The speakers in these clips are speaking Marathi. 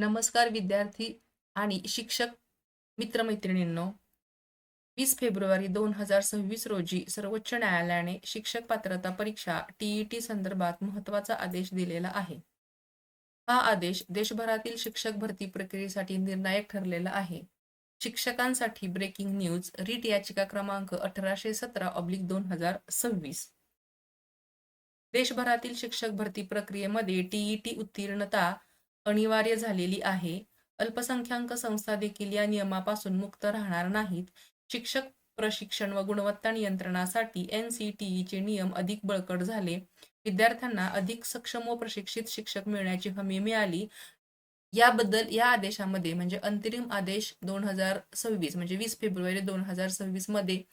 नमस्कार विद्यार्थी आणि शिक्षक मित्रमैत्रिणींनो. 20 फेब्रुवारी 2026 रोजी सर्वोच्च न्यायालयाने शिक्षक पात्रता परीक्षा टीईटी संदर्भात महत्त्वाचा आदेश दिलेला आहे. हा आदेश देशभरातील शिक्षक भरती प्रक्रियेसाठी निर्णायक ठरलेला आहे. शिक्षकांसाठी ब्रेकिंग न्यूज. रीट याचिका क्रमांक 1817/2026. देशभरातील शिक्षक भरती प्रक्रियेमध्ये टीईटी उत्तीर्णता अनिवार्य झालेली आहे. अल्पसंख्याक संस्था देखील या नियमापासून मुक्त राहणार नाहीत. शिक्षक प्रशिक्षण व गुणवत्ता नियंत्रणासाठी NCTEचे नियम अधिक बळकट झाले. विद्यार्थ्यांना अधिक सक्षम व प्रशिक्षित शिक्षक मिळण्याची हमी मिळाली. याबद्दल या आदेशामध्ये म्हणजे अंतरिम आदेश 2026 म्हणजे 20 फेब्रुवारी 2026 मध्ये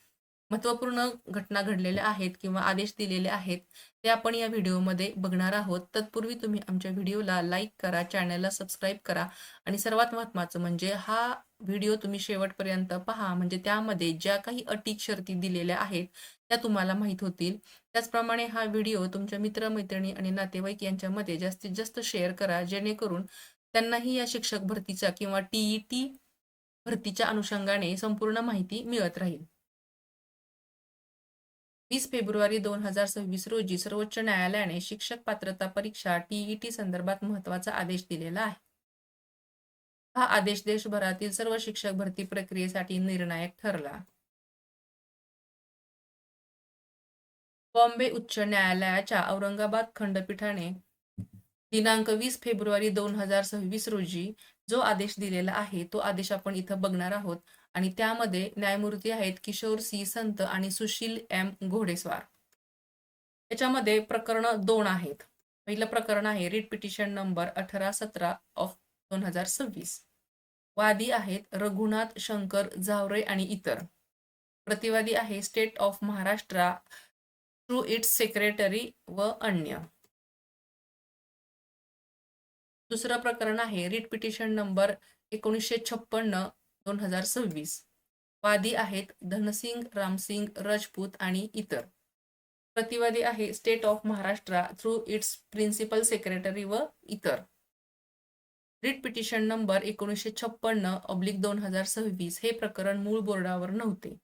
महत्त्वपूर्ण घटना घडलेल्या आहेत किंवा आदेश दिलेले आहेत, ते आपण या व्हिडिओमध्ये बघणार आहोत. तत्पूर्वी तुम्ही आमच्या व्हिडिओला लाईक करा, चॅनलला सबस्क्राईब करा आणि सर्वात महत्त्वाचं म्हणजे हा व्हिडिओ तुम्ही शेवटपर्यंत पहा, म्हणजे त्यामध्ये ज्या काही अटी शर्ती दिलेल्या आहेत त्या तुम्हाला माहीत होतील. त्याचप्रमाणे हा व्हिडिओ तुमच्या मित्रमैत्रिणी आणि नातेवाईक यांच्यामध्ये जास्तीत जास्त शेअर करा, जेणेकरून त्यांनाही या शिक्षक भरतीचा किंवा टीईटी भरतीच्या अनुषंगाने संपूर्ण माहिती मिळत राहील. 20 फेब्रुवारी 2026 रोजी सर्वोच्च न्यायालयाने शिक्षक पात्रता परीक्षा टीईटी संदर्भात महत्त्वाचा आदेश दिलेला आहे. हा आदेश देशभरातील सर्व शिक्षक भरती प्रक्रियेसाठी निर्णायक ठरला. बॉम्बे उच्च न्यायालयाच्या औरंगाबाद खंडपीठाने दिनांक 20 फेब्रुवारी 2026 रोजी जो आदेश दिलेला आहे तो आदेश आपण इथं बघणार आहोत आणि त्यामध्ये न्यायमूर्ती आहेत किशोर सी संत आणि सुशील M घोडेस्वार. याच्यामध्ये प्रकरण 2 आहेत. पहिलं प्रकरण आहे रिट पिटिशन नंबर 1817/2026. वादी आहेत रघुनाथ शंकर झावरे आणि इतर. प्रतिवादी आहे state of Maharashtra through it's secretary व अन्य. दुसरं प्रकरण आहे रिट पिटिशन नंबर 1956/2026. वादी आहेत धनसिंग रामसिंग राजपूत आणि इतर. प्रतिवादी आहे state of Maharashtra through its principal secretary व इतर. रिट पिटिशन नंबर 1956/2026 हे प्रकरण मूळ बोर्डावर नव्हते.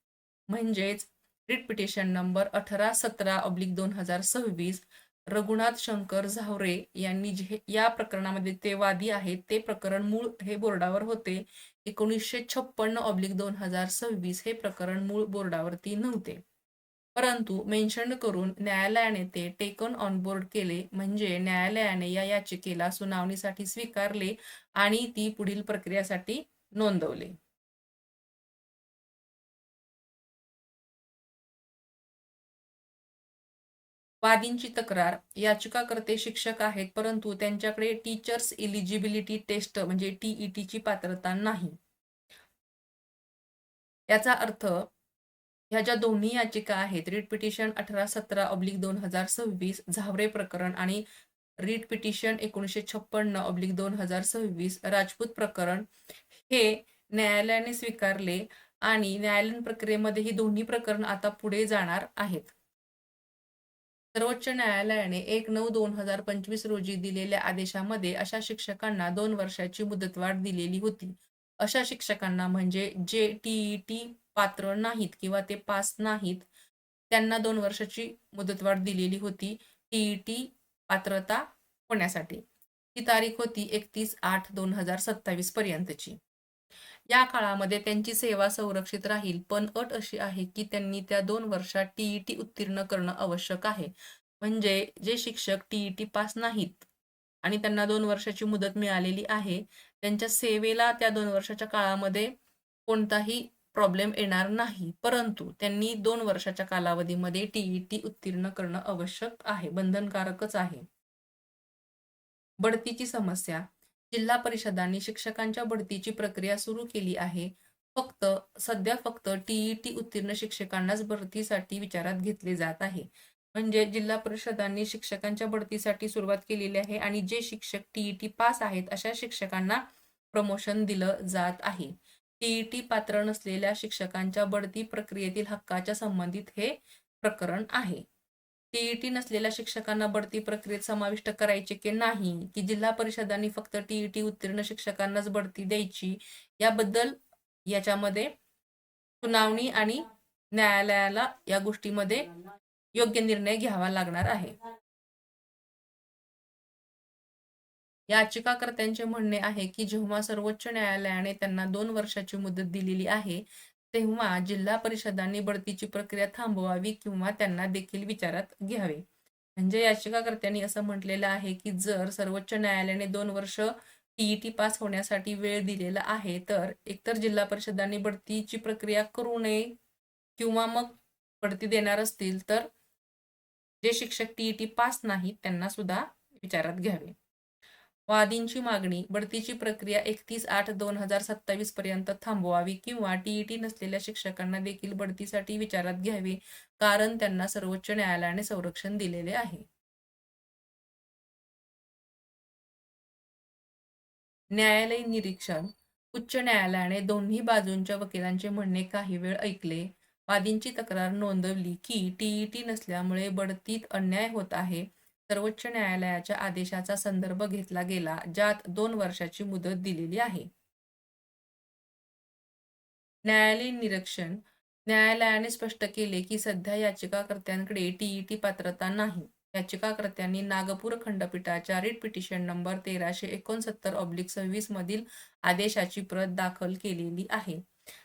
म्हणजेच writ petition number 1817/2026 Raghunath Shankar Zaware यांनी जे या प्रकरणामध्ये ते वादी आहेत ते प्रकरण मूळ हे बोर्डावर होते. 1956/2026 हे प्रकरण मूळ बोर्डावरती नव्हते, परंतु मेन्शन करून न्यायालयाने ते टेकन ऑन बोर्ड केले. म्हणजे न्यायालयाने या याचिकेला सुनावणीसाठी स्वीकारले आणि ती पुढील प्रक्रियेसाठी नोंदवले. वादींची तक्रार. याचिकाकर्ते शिक्षक आहेत, परंतु त्यांच्याकडे टीचर्स इलिजिबिलिटी टेस्ट म्हणजे टीईटीची पात्रता नाही. याचा अर्थ ह्या ज्या दोन्ही याचिका आहेत, रिट पिटिशन 1817/2026 झावरे प्रकरण आणि रिट पिटिशन 1956/2026 राजपूत प्रकरण, हे न्यायालयाने स्वीकारले आणि न्यायालयीन प्रक्रियेमध्ये ही दोन्ही प्रकरण आता पुढे जाणार आहेत. सर्वोच्च न्यायालयाने 1/9/2025 रोजी दिलेल्या आदेशामध्ये अशा शिक्षकांना 2 वर्षाची मुदतवाढ दिलेली होती. अशा शिक्षकांना म्हणजे जे टीईटी पात्र नाहीत किंवा ते पास नाहीत, त्यांना 2 वर्षाची मुदतवाढ दिलेली होती टीईटी पात्रता होण्यासाठी. ही तारीख होती 31/8/2027 पर्यंतची. या काळामध्ये त्यांची सेवा संरक्षित राहील, पण अट अशी आहे की त्यांनी त्या 2 वर्षात टीईटी उत्तीर्ण करणं आवश्यक आहे. म्हणजे जे शिक्षक टीईटी पास नाहीत आणि त्यांना 2 वर्षाची मुदत मिळालेली आहे, त्यांच्या सेवेला त्या 2 वर्षाच्या काळामध्ये कोणताही प्रॉब्लेम येणार नाही, परंतु त्यांनी 2 वर्षाच्या कालावधीमध्ये टीईटी उत्तीर्ण करणं आवश्यक आहे, बंधनकारकच आहे. बढतीची समस्या. जिल्हा परिषदांनी शिक्षकांच्या बढतीची प्रक्रिया सुरू केली आहे. सध्या फक्त टीईटी उत्तीर्ण शिक्षकांनाच बढतीसाठी विचारात घेतले जात आहे. म्हणजे जिल्हा परिषदांनी शिक्षकांच्या बढतीसाठी सुरुवात केलेली आहे आणि जे शिक्षक टीईटी पास आहेत अशा शिक्षकांना प्रमोशन दिलं जात आहे. टीईटी पात्र नसलेल्या शिक्षकांच्या बढती प्रक्रियेतील हक्काच्या संबंधित हे प्रकरण आहे. टीईटी नसलेल्या शिक्षकांना बढती प्रक्रियेत समाविष्ट करायचे की नाही, की जिल्हा परिषदांनी फक्त टीईटी उत्तीर्ण शिक्षकांनाच बढती द्यायची, याबद्दल याच्यामध्ये सुनावणी आणि न्यायालयाला या गोष्टीमध्ये योग्य निर्णय घ्यावा लागणार आहे. याचिकाकर्त्यांचे म्हणणे आहे की जेव्हा सर्वोच्च न्यायालयाने त्यांना 2 वर्षाची मुदत दिलेली आहे, तेव्हा जिल्हा परिषदांनी बढतीची प्रक्रिया थांबवावी किंवा त्यांना देखील विचारात घ्यावे. म्हणजे याचिकाकर्त्यांनी असं म्हटलेलं आहे की जर सर्वोच्च न्यायालयाने 2 वर्ष टीईटी पास होण्यासाठी वेळ दिलेला आहे, तर एकतर जिल्हा परिषदांनी बढतीची प्रक्रिया करू नये किंवा मग बढती देणार असतील तर जे शिक्षक टीईटी पास नाहीत त्यांना सुद्धा विचारात घ्यावे. वादींची मागणी बढतीची प्रक्रिया 31/8/2027 पर्यंत थांबवावी किंवा टीईटी नसलेल्या शिक्षकांना देखील बढतीसाठी विचारात घ्यावे, कारण त्यांना सर्वोच्च न्यायालयाने संरक्षण दिलेले आहे. न्यायालयीन निरीक्षण उच्च न्यायालयाने दोन्ही बाजूंच्या वकिलांचे म्हणणे काही वेळ ऐकले. वादींची तक्रार नोंदवली की टीईटी नसल्यामुळे बढतीत अन्याय होत आहे. सर्वोच्च न्यायालयाच्या आदेशाचा संदर्भ घेतला गेला, ज्यात 2 वर्षाची मुदत दिलेली आहे. न्यायालयीन निरीक्षण न्यायालयाने स्पष्ट केले की सध्या याचिकाकर्त्यांकडे टीईटी पात्रता नाही. याचिकाकर्त्यांनी नागपूर खंडपीठाच्या रिट पिटिशन नंबर 1369/26 मधील आदेशाची प्रत दाखल केलेली आहे.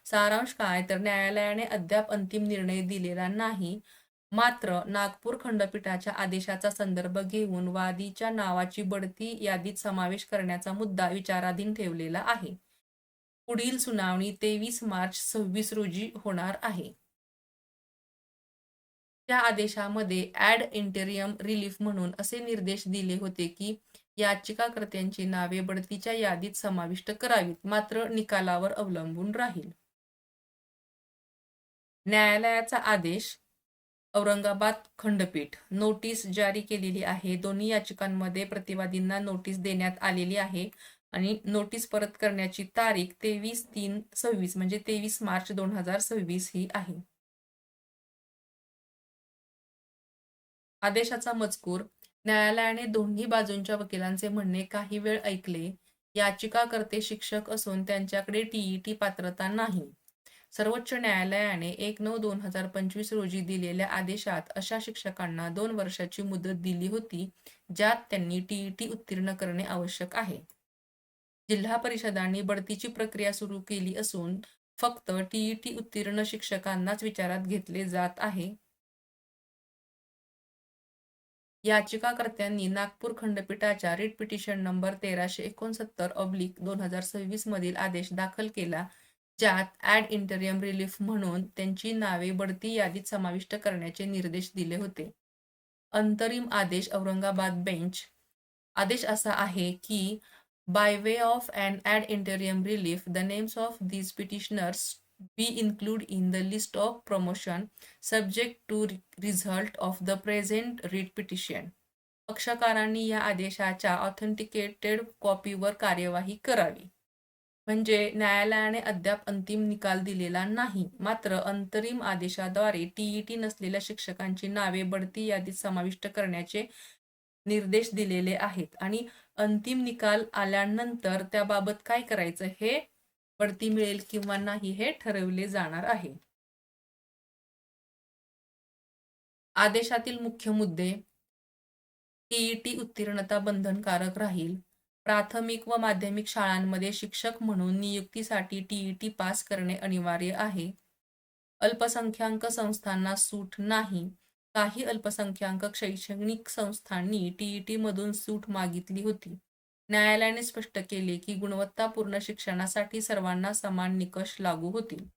सारांश काय तर न्यायालयाने अद्याप अंतिम निर्णय दिलेला नाही. मात्र नागपूर खंडपीठाच्या आदेशाचा संदर्भ घेऊन वादीच्या नावाची बढती यादीत समावेश करण्याचा मुद्दा विचाराधीन ठेवलेला आहे. पुढील सुनावणी 23 मार्च 26 रोजी होणार आहे. त्या आदेशामध्ये ॲड इंटेरियम रिलीफ म्हणून असे निर्देश दिले होते की याचिकाकर्त्यांची नावे बढतीच्या यादीत समाविष्ट करावीत, मात्र निकालावर अवलंबून राहील. न्यायालयाचा आदेश औरंगाबाद खंडपीठ नोटीस जारी केलेली आहे. दोन्ही याचिकांमध्ये प्रतिवादींना नोटीस देण्यात आलेली आहे आणि नोटीस परत करण्याची तारीख 23/3/26 म्हणजे 23 मार्च 2026 ही आहे. आदेशाचा मजकूर न्यायालयाने दोन्ही बाजूंच्या वकिलांचे म्हणणे काही वेळ ऐकले. याचिकाकर्ते शिक्षक असून त्यांच्याकडे टीईटी पात्रता नाही. सर्वोच्च न्यायालयाने 1/9/2025 रोजी दिलेल्या आदेशात अशा शिक्षकांना 2 वर्षाची मुदत दिली होती, ज्यात त्यांनी टीईटी उत्तीर्ण करणे आवश्यक आहे. जिल्हा परिषदांनी बढतीची प्रक्रिया सुरू केली असून फक्त टीईटी उत्तीर्ण शिक्षकांनाच विचारात घेतले जात आहे. याचिकाकर्त्यांनी नागपूर खंडपीठाच्या रिट पिटिशन नंबर 1369/2026 मधील आदेश दाखल केला, ज्यात ॲड इंटेरियम रिलीफ म्हणून त्यांची नावे बढती यादीत समाविष्ट करण्याचे निर्देश दिले होते. अंतरिम आदेश औरंगाबाद बेंच आदेश असा आहे की by way of an ad interim relief the names of these petitioners be included in the list of promotion subject to result of the present writ petition. पक्षकारांनी या आदेशाच्या ऑथेंटिकेटेड कॉपीवर कार्यवाही करावी. म्हणजे न्यायालयाने अद्याप अंतिम निकाल दिलेला नाही, मात्र अंतरिम आदेशाद्वारे टीईटी नसलेल्या शिक्षकांची नावे बढती यादीत समाविष्ट करण्याचे निर्देश दिलेले आहेत आणि अंतिम निकाल आल्यानंतर त्याबाबत काय करायचं हे बढती मिळेल किंवा नाही हे ठरवले जाणार आहे. आदेशातील मुख्य मुद्दे टीईटी उत्तीर्णता बंधनकारक राहील. प्राथमिक व माध्यमिक शाळांमध्ये शिक्षक म्हणून नियुक्तीसाठी टीईटी पास करणे अनिवार्य आहे. अल्पसंख्याक संस्थांना सूट नाही. काही अल्पसंख्याक शैक्षणिक संस्थांनी टीईटी मधून सूट मागितली होती. न्यायालयाने स्पष्ट केले की गुणवत्तापूर्ण शिक्षणासाठी सर्वांना समान निकष लागू होतील.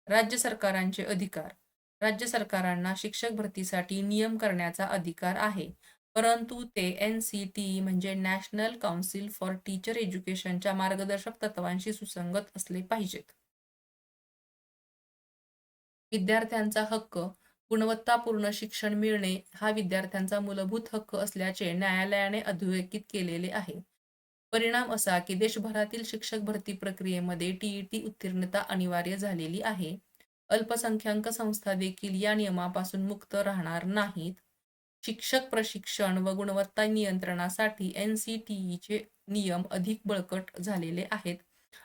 राज्य सरकारांचे अधिकार राज्य सरकारांना शिक्षक भरतीसाठी नियम करण्याचा अधिकार आहे, परंतु ते NCTE म्हणजे नॅशनल काउन्सिल फॉर टीचर एज्युकेशनच्या मार्गदर्शक तत्वांशी सुसंगत असले पाहिजेत. विद्यार्थ्यांचा हक्क गुणवत्तापूर्ण शिक्षण मिळणे हा विद्यार्थ्यांचा मूलभूत हक्क असल्याचे न्यायालयाने अधोरेखित केलेले आहे. परिणाम असा की देशभरातील शिक्षक भरती प्रक्रियेमध्ये टीईटी उत्तीर्णता अनिवार्य झालेली आहे. अल्पसंख्याक संस्था देखील या नियमापासून मुक्त राहणार नाहीत. शिक्षक प्रशिक्षण व गुणवत्ता नियंत्रणासाठी NCTEचे नियम अधिक बळकट झालेले आहेत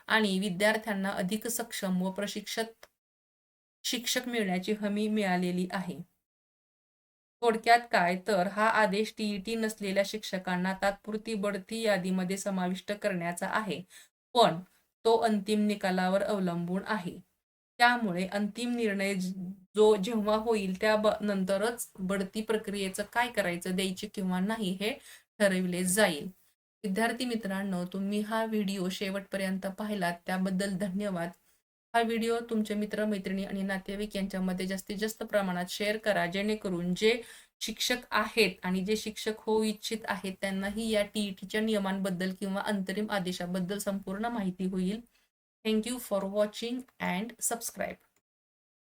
आणि विद्यार्थ्यांना अधिक सक्षम व प्रशिक्षित शिक्षक मिळण्याची हमी मिळालेली आहे. थोडक्यात काय तर हा आदेश TET नसलेल्या शिक्षकांना तात्पुरती बढती यादीमध्ये समाविष्ट करण्याचा आहे. पण तो अंतिम निकालावर अवलंबून आहे. त्यामुळे अंतिम निर्णय जो जेव्हा होईल त्या नंतरच बढती प्रक्रियेचं काय करायचं, द्यायची किंवा नाही हे ठरविले जाईल. विद्यार्थी मित्रांनो, तुम्ही हा व्हिडिओ शेवटपर्यंत पाहिलात त्याबद्दल धन्यवाद. हा व्हिडिओ तुमचे मित्र-मैत्रिणी आणि नातेवाईक यांच्यामध्ये जास्तीत जास्त प्रमाणात शेअर करा, जेणेकरून जे शिक्षक आहेत आणि जे शिक्षक होऊ इच्छित आहेत त्यांनाही या TETच्या नियमांबद्दल किंवा अंतरिम आदेशाबद्दल संपूर्ण माहिती होईल. Thank you for watching and subscribe.